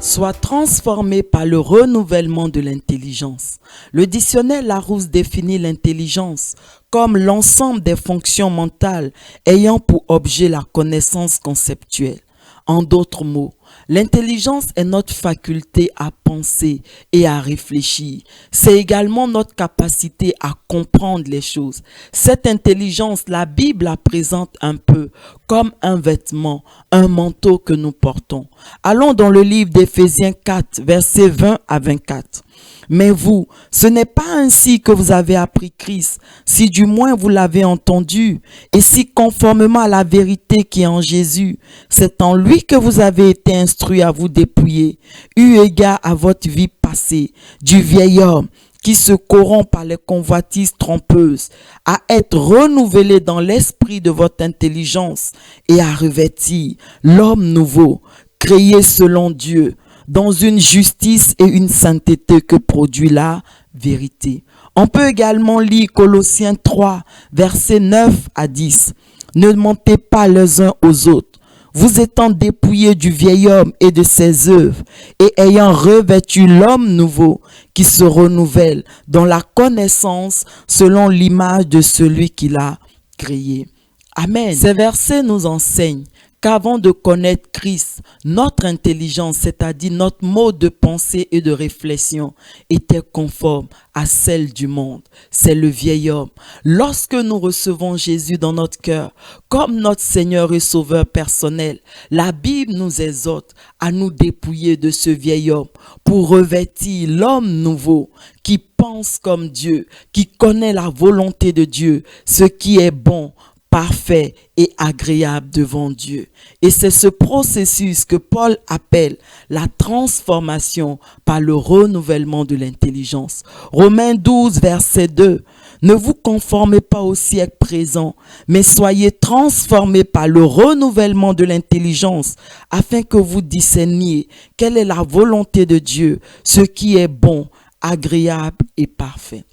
Soit transformé par le renouvellement de l'intelligence. Le dictionnaire Larousse définit l'intelligence comme l'ensemble des fonctions mentales ayant pour objet la connaissance conceptuelle. En d'autres mots, l'intelligence est notre faculté à penser et à réfléchir. C'est également notre capacité à comprendre les choses. Cette intelligence, la Bible la présente un peu comme un vêtement, un manteau que nous portons. Allons dans le livre d'Éphésiens 4, versets 20 à 24. Mais vous, ce n'est pas ainsi que vous avez appris Christ, si du moins vous l'avez entendu, et si conformément à la vérité qui est en Jésus, c'est en lui que vous avez été instruits à vous dépouiller, eu égard à votre vie passée, du vieil homme qui se corrompt par les convoitises trompeuses, à être renouvelé dans l'esprit de votre intelligence et à revêtir l'homme nouveau, créé selon Dieu, dans une justice et une sainteté que produit la vérité. On peut également lire Colossiens 3, versets 9 à 10. Ne mentez pas les uns aux autres, vous étant dépouillés du vieil homme et de ses œuvres, et ayant revêtu l'homme nouveau qui se renouvelle dans la connaissance selon l'image de celui qui l'a créé. Amen. Ces versets nous enseignent qu'avant de connaître Christ, notre intelligence, c'est-à-dire notre mode de pensée et de réflexion, était conforme à celle du monde. C'est le vieil homme. Lorsque nous recevons Jésus dans notre cœur, comme notre Seigneur et Sauveur personnel, la Bible nous exhorte à nous dépouiller de ce vieil homme pour revêtir l'homme nouveau qui pense comme Dieu, qui connaît la volonté de Dieu, ce qui est bon, parfait et agréable devant Dieu. Et c'est ce processus que Paul appelle la transformation par le renouvellement de l'intelligence. Romains 12, verset 2. Ne vous conformez pas au siècle présent, mais soyez transformés par le renouvellement de l'intelligence, afin que vous discerniez quelle est la volonté de Dieu, ce qui est bon, agréable et parfait.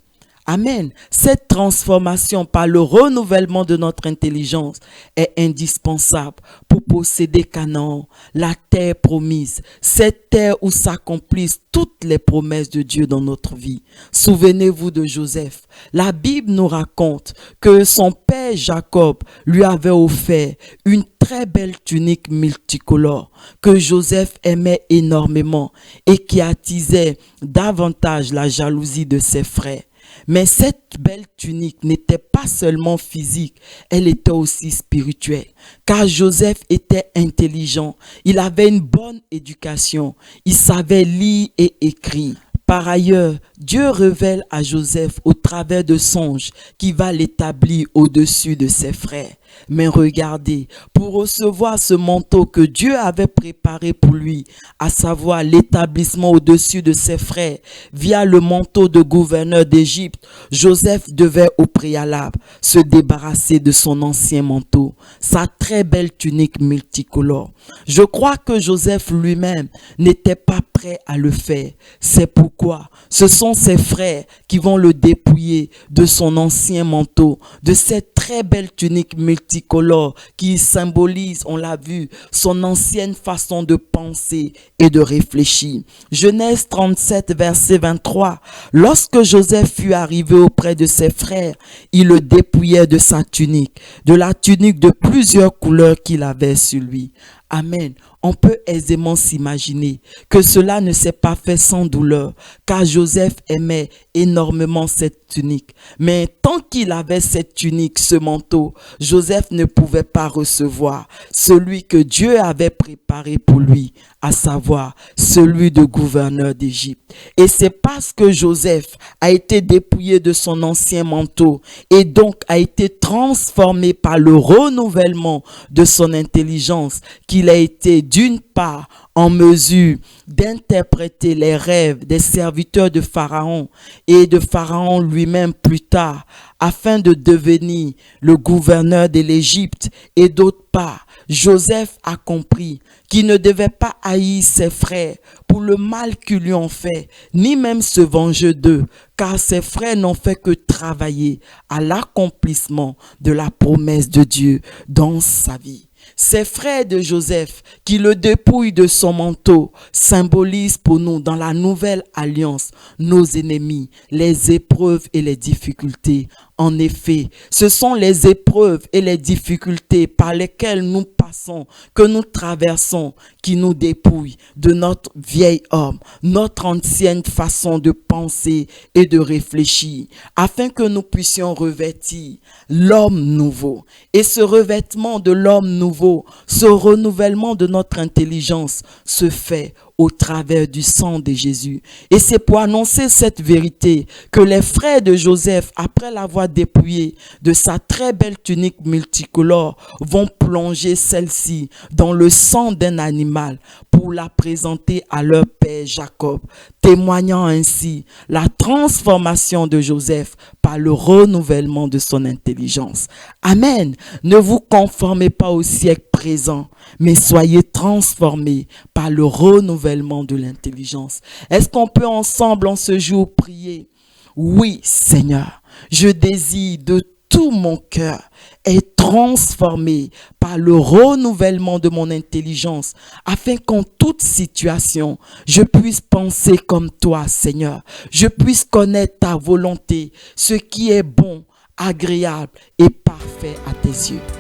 Amen. Cette transformation par le renouvellement de notre intelligence est indispensable pour posséder Canaan, la terre promise, cette terre où s'accomplissent toutes les promesses de Dieu dans notre vie. Souvenez-vous de Joseph. La Bible nous raconte que son père Jacob lui avait offert une très belle tunique multicolore que Joseph aimait énormément et qui attisait davantage la jalousie de ses frères. Mais cette belle tunique n'était pas seulement physique, elle était aussi spirituelle. Car Joseph était intelligent, il avait une bonne éducation, il savait lire et écrire. Par ailleurs, Dieu révèle à Joseph au travers de songes qu'il va l'établir au-dessus de ses frères. Mais regardez, pour recevoir ce manteau que Dieu avait préparé pour lui, à savoir l'établissement au-dessus de ses frères, via le manteau de gouverneur d'Égypte, Joseph devait au préalable se débarrasser de son ancien manteau, sa très belle tunique multicolore. Je crois que Joseph lui-même n'était pas prêt à le faire. C'est pourquoi ce sont ses frères qui vont le dépouiller de son ancien manteau, de cette très belle tunique multicolore qui symbolise, on l'a vu, son ancienne façon de penser et de réfléchir. Genèse 37, verset 23. Lorsque Joseph fut arrivé auprès de ses frères, il le dépouillait de sa tunique, de la tunique de plusieurs couleurs qu'il avait sur lui. Amen. On peut aisément s'imaginer que cela ne s'est pas fait sans douleur, car Joseph aimait énormément cette tunique. Mais tant qu'il avait cette tunique, ce manteau, Joseph ne pouvait pas recevoir celui que Dieu avait préparé pour lui, à savoir celui de gouverneur d'Égypte. Et c'est parce que Joseph a été dépouillé de son ancien manteau et donc a été transformé par le renouvellement de son intelligence qu'il a été d'une part en mesure d'interpréter les rêves des serviteurs de Pharaon et de Pharaon lui-même plus tard, afin de devenir le gouverneur de l'Égypte, et d'autre part, Joseph a compris qu'il ne devait pas haïr ses frères pour le mal qu'ils lui ont fait, ni même se venger d'eux, car ses frères n'ont fait que travailler à l'accomplissement de la promesse de Dieu dans sa vie. Ces frères de Joseph qui le dépouillent de son manteau symbolisent pour nous dans la nouvelle alliance nos ennemis, les épreuves et les difficultés. En effet, ce sont les épreuves et les difficultés par lesquelles nous passons, que nous traversons, qui nous dépouillent de notre vieil homme, notre ancienne façon de penser et de réfléchir, afin que nous puissions revêtir l'homme nouveau. Et ce revêtement de l'homme nouveau, ce renouvellement de notre intelligence se fait au travers du sang de Jésus. Et c'est pour annoncer cette vérité que les frères de Joseph, après l'avoir dépouillé de sa très belle tunique multicolore, vont plonger celle-ci dans le sang d'un animal pour la présenter à leur père Jacob, témoignant ainsi la transformation de Joseph par le renouvellement de son intelligence. Amen. Ne vous conformez pas au siècle présent, mais soyez transformés par le renouvellement de l'intelligence. Est-ce qu'on peut ensemble en ce jour prier? Oui, Seigneur, je désire de tout mon cœur être transformé par le renouvellement de mon intelligence, afin qu'en toute situation, je puisse penser comme toi, Seigneur. Je puisse connaître ta volonté, ce qui est bon, agréable et parfait à tes yeux.